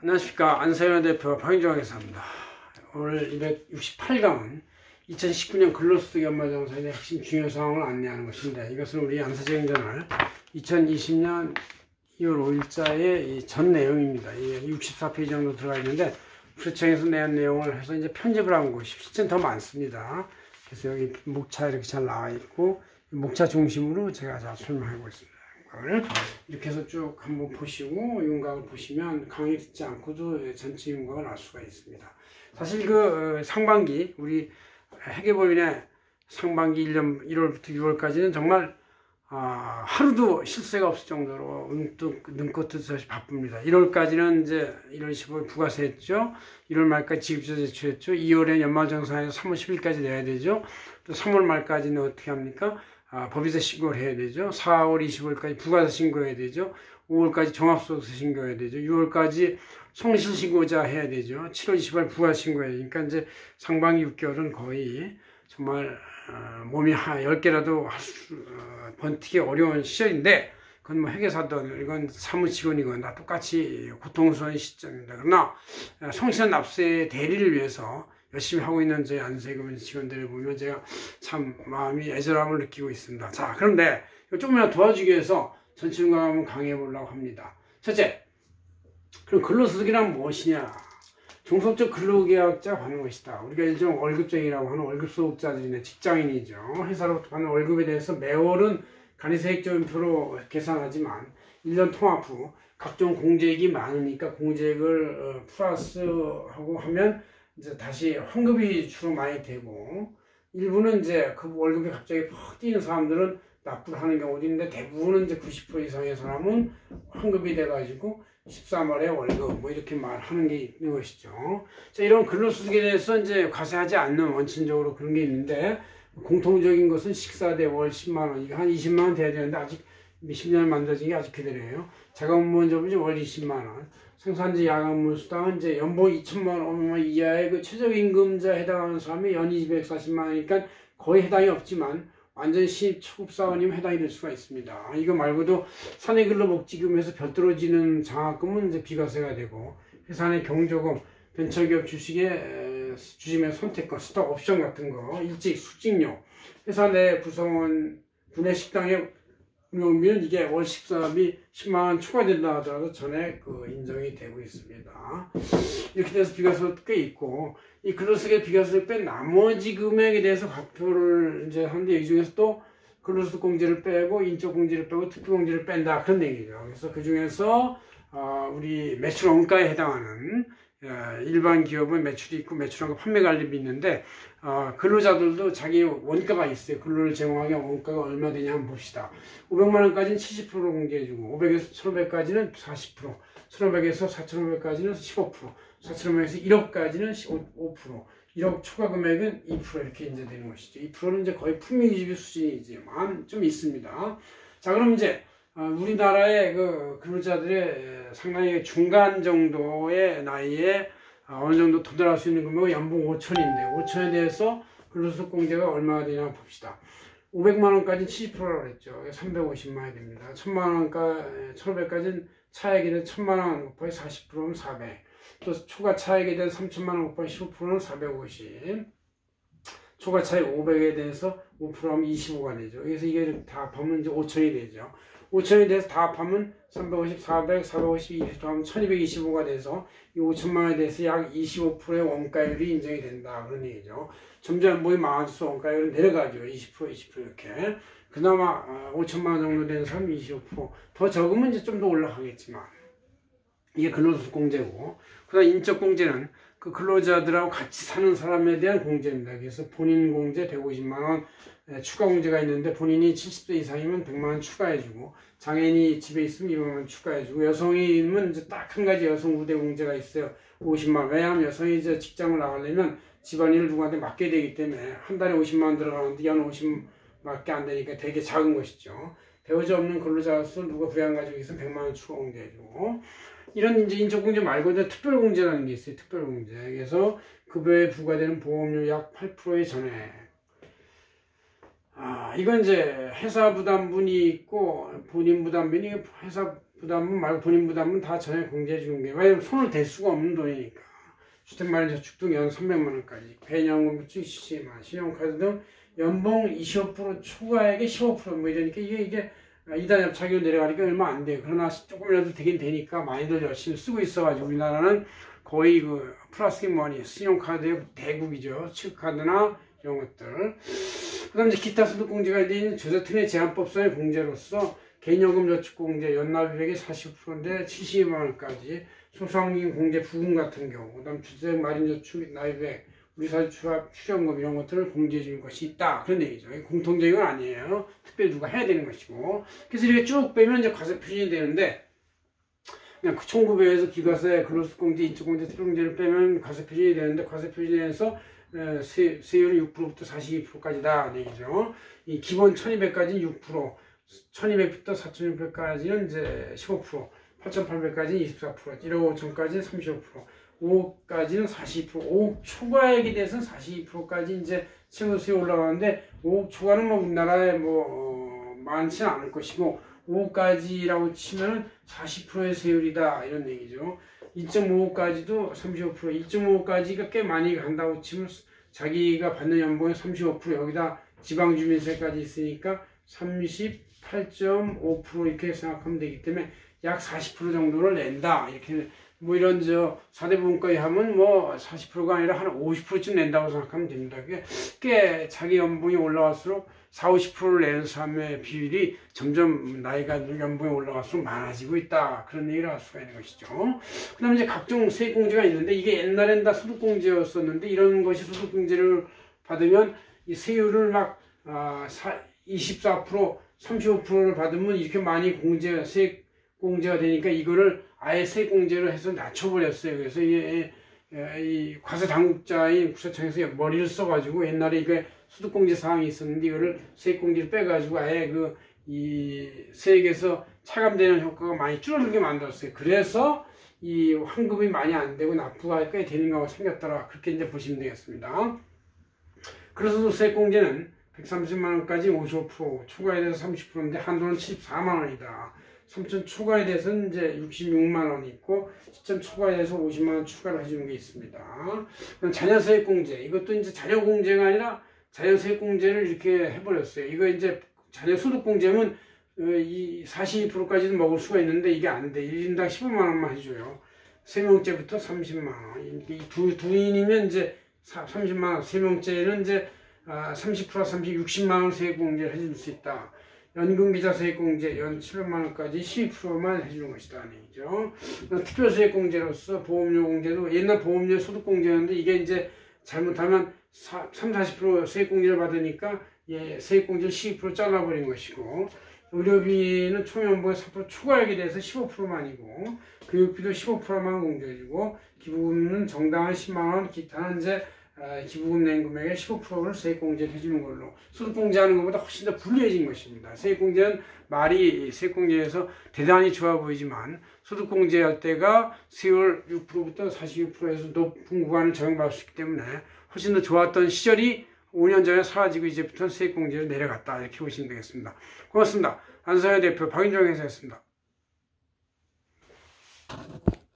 안녕하십니까. 안세현 대표 박인종 회사입니다. 오늘 268강은 2019년 근로소득 연말정산의 핵심 중요 사항을 안내하는 것인데, 이것은 우리 안세정저널 2020년 2월 5일자의 전 내용입니다. 64페이지 정도 들어가 있는데, 부처청에서 낸 내용을 해서 이제 편집을 한 것이 실제는 더 많습니다. 그래서 여기 목차 이렇게 잘 나와 있고, 목차 중심으로 제가 잘 설명하고 있습니다. 이렇게 해서 쭉 한번 보시고 윤곽을 보시면 강의 듣지 않고도 전체 윤곽을 알 수가 있습니다. 사실 그 상반기 우리 회계법인의 상반기 1년 1월부터 6월까지는 정말 하루도 실세가 없을 정도로 눈꽃 뜨듯이 바쁩니다. 1월까지는 이제 1월 15일 부가세 했죠. 1월 말까지 지급자 제출했죠. 2월에 연말정산해서 3월 10일까지 내야 되죠. 또 3월 말까지는 어떻게 합니까? 법인세 신고를 해야 되죠. 4월 25일까지 부가세 신고해야 되죠. 5월까지 종합소득세 신고해야 되죠. 6월까지 손실신고자 해야 되죠. 7월 20일 부가세 신고해야 되니까 이제 상반기 6개월은 거의 정말 몸이 10개라도 번티기 어려운 시절인데, 그건 뭐 회계사든 이건 사무직원이건 다 똑같이 고통스러운 시점입니다. 그러나 성실한 납세 대리를 위해서 열심히 하고 있는 저희 안세금 직원들을 보면 제가 참 마음이 애절함을 느끼고 있습니다. 자, 그런데 조금이라도 도와주기 위해서 전체 윤곽을 한번 강의해 보려고 합니다. 첫째, 그럼 근로소득이란 무엇이냐? 종속적 근로계약자 받는 것이다. 우리가 일종 월급쟁이라고 하는 월급소득자들이네, 직장인이죠. 회사로부터 받는 월급에 대해서 매월은 간이세액조인표로 계산하지만 1년 통합 후 각종 공제액이 많으니까 공제액을 플러스하고 하면 이제 다시 환급이 주로 많이 되고, 일부는 이제 그 월급이 갑자기 퍽 뛰는 사람들은 납부를 하는 경우도 있는데, 대부분은 이제 90% 이상의 사람은 환급이 돼가지고 13월에 월급 뭐 이렇게 말하는 게 있는 것이죠. 자, 이런 근로소득에 대해서 이제 과세하지 않는 원칙적으로 그런 게 있는데, 공통적인 것은 식사대 월 10만원, 이거 한 20만원 돼야 되는데 아직 몇십 년 만들어진 게 아직 그대로예요. 자가공무원급은 월 20만원, 생산직 야간근무 수당은 이제 연봉 2천만원 이하의 그 최저임금자에 해당하는 사람이 연이 240만원이니까 거의 해당이 없지만, 완전 신입 초급사원이면 해당이 될 수가 있습니다. 이거 말고도 사내근로복지금에서 별도로 지는 장학금은 이제 비과세가 되고, 회사 내 경조금, 벤처기업 주식의 선택권, 스톡 옵션 같은 거, 일찍 숙직료, 회사 내 구성원 분의 식당의 운영비는 이게 월 13이 10만원 추가된다 하더라도 전액 인정이 되고 있습니다. 이렇게 돼서 비과세도 꽤 있고, 이 근로소득의 비과세를 뺀 나머지 금액에 대해서 발표를 이제 하는데, 이 중에서 또 근로소득 공제를 빼고 인적 공제를 빼고 특별 공제를 뺀다, 그런 얘기죠. 그래서 그 중에서 우리 매출 원가에 해당하는 일반 기업은 매출이 있고 매출원가 판매관리비 있는데, 근로자들도 자기 원가가 있어요. 근로를 제공하기 위한 원가가 얼마 되냐 한번 봅시다. 500만원까지는 70%로 공제해주고, 500에서 1500까지는 40%, 1500에서 4500까지는 15%, 4500에서 1억까지는 5%, 1억 초과 금액은 2% 이렇게 이제 되는 것이죠. 2%는 이제 거의 품위유지 수준이지만 좀 있습니다. 자, 그럼 이제 우리나라의 그 근로자들의 상당히 중간 정도의 나이에 어느 정도 도달할 수 있는 금액은 연봉 5천인데, 5천에 대해서 근로소득 공제가 얼마나 되냐 봅시다. 500만원까지는 70%라고 했죠. 350만원이 됩니다. 1000만원까지, 1500까지는 차액에 대한 1000만원 곱하기 40%는 400. 또 초과 차액에 대한 3000만원 곱하기 15%는 450. 초과 차액 500에 대해서 5%하면 25가 되죠. 그래서 이게 다 합하면 이제 5천이 되죠. 5천에 대해서 다 합하면 350, 400, 450, 20 하면 1225가 돼서 이 5천만원에 대해서 약 25%의 원가율이 인정이 된다, 그런 얘기죠. 점점 연봉이 많아져서 원가율은 내려가죠. 20%, 20% 이렇게. 그나마 5천만원 정도 되는 사람은 25%. 더 적으면 이제 좀 더 올라가겠지만, 이게 근로소득 공제고, 그다음 인적 공제는 그 근로자들하고 같이 사는 사람에 대한 공제입니다. 그래서 본인 공제 150만원 추가 공제가 있는데, 본인이 70세 이상이면 100만원 추가해주고, 장애인이 집에 있으면 200만원 추가해주고, 여성이면 이제 딱 한 가지 여성 우대 공제가 있어요. 50만원. 왜냐하면 여성이 이제 직장을 나가려면 집안일을 누구한테 맡게 되기 때문에 한 달에 50만원 들어가는데 연 50만원밖에 안 되니까 되게 작은 것이죠. 배우자 없는 근로자로서 누가 부양 가지고 있으면 100만원 추가 공제해주고, 이런 이제 인적공제 말고 이제 특별공제라는 게 있어요. 특별공제. 그래서 급여에 부과되는 보험료 약 8%의 전액. 이건 이제 회사 부담분이 있고 본인 부담분이, 회사 부담은 말고 본인 부담은 다 전액 공제해 주는 게, 왜냐면 손을 댈 수가 없는 돈이니까. 주택마련저축 등 연 300만 원까지, 배년금 부증 70만 원, 신용카드 등 연봉 25% 초과액에 15% 뭐 이러니까 이게 2단 협착으로 내려가니까 얼마 안 돼요. 그러나 조금이라도 되긴 되니까 많이들 열심히 쓰고 있어가지고 우리나라는 거의 그 플라스틱 머니, 신용카드의 대국이죠. 칩카드나 이런 것들. 그 다음 이제 기타 소득공제가 있는 저소득의 제한법상의 공제로서 개인연금 저축공제 연납입액이 40%인데 70만 원까지, 소상공인 공제 부금 같은 경우, 그 다음 주택 마련저축 납입액, 우리사회 출연금 이런 것들을 공제해 주는 것이 있다. 그런 얘기죠. 공통적인 건 아니에요. 특별히 누가 해야 되는 것이고. 그래서 이렇게 쭉 빼면 이제 과세 표준이 되는데, 그냥 1900에서 기과세, 근로소득공제, 인적공제, 특별공제를 빼면 과세 표준이 되는데, 과세 표준에서 세율이 6%부터 42%까지다. 얘기죠. 이 기본 1200까지는 6%, 1200부터 4600까지는 이제 15%, 8800까지는 24%, 1억 5천까지는 35%, 5억까지는 42%, 5억 초과액에 대해서는 42%까지 이제 세금세 올라가는데, 5억 초과는 뭐 우리나라에 많지는 않을 것이고, 5억까지라고 치면은 40%의 세율이다. 이런 얘기죠. 2.5억까지도 35%, 2.5억까지가 꽤 많이 간다고 치면 자기가 받는 연봉의 35%, 여기다 지방주민세까지 있으니까 38.5% 이렇게 생각하면 되기 때문에 약 40% 정도를 낸다. 이렇게 뭐 이런 4대 부분까지 하면 40%가 아니라 한 50%쯤 낸다고 생각하면 됩니다. 꽤 자기 연봉이 올라갈수록 40, 50%를 내는 사람의 비율이 점점 나이가 연봉이 올라갈수록 많아지고 있다. 그런 얘기를 할 수가 있는 것이죠. 그 다음에 이제 각종 세액공제가 있는데, 이게 옛날엔 다 소득공제였었는데, 이런 것이 소득공제를 받으면 이 세율을 막 24%, 35%를 받으면 이렇게 많이 세액공제가 되니까 이거를 아예 세액공제를 해서 낮춰버렸어요. 그래서 이 과세당국자인 국세청에서 머리를 써가지고, 옛날에 이게 소득공제 사항이 있었는데 이거를 세액공제를 빼가지고 아예 이 세액에서 차감되는 효과가 많이 줄어들게 만들었어요. 그래서 이 환급이 많이 안 되고 납부가 꽤 되는 경우가 생겼더라. 그렇게 이제 보시면 되겠습니다. 그래서 세액공제는 130만 원까지 55%, 초과에 대해서 30%인데 한도는 74만 원이다. 3천 초과에 대해서는 이제 66만 원이 있고, 시점 초과에 대해서 50만 원 추가를 해주는 게 있습니다. 그럼 자녀세액공제, 이것도 이제 자녀공제가 아니라 자녀세액공제를 이렇게 해버렸어요. 이거 이제 자녀소득공제면 이 42%까지도 먹을 수가 있는데 이게 안 돼. 1인당 15만 원만 해줘요. 3명째부터 30만 원. 두인이면 이제 30만 원, 3명째는 이제 30%, 60만 원 세액공제를 해줄 수 있다. 연금기자세액공제 연 700만 원까지 12%만 해주는 것이다. 얘기죠. 특별세액공제로서 보험료공제도 옛날 보험료 소득공제였는데, 이게 이제 잘못하면 30-40% 세액공제를 받으니까 세액공제를 12% 잘라버린 것이고, 의료비는 총연봉의 4% 초과액에 대해서 15%만이고, 교육비도 15%만 공제해주고, 기부금은 정당한 10만 원, 기타는 이제 기부금 낸 금액의 15%를 세액공제를 해주는 걸로, 소득공제하는 것보다 훨씬 더 불리해진 것입니다. 세액공제는 말이 세액공제에서 대단히 좋아 보이지만, 소득공제할 때가 세율 6%부터 42%에서 높은 구간을 적용받을 수 있기 때문에 훨씬 더 좋았던 시절이 5년 전에 사라지고 이제부터는 세액공제를 내려갔다. 이렇게 보시면 되겠습니다. 고맙습니다. 안사회 대표 박윤정 회사였습니다.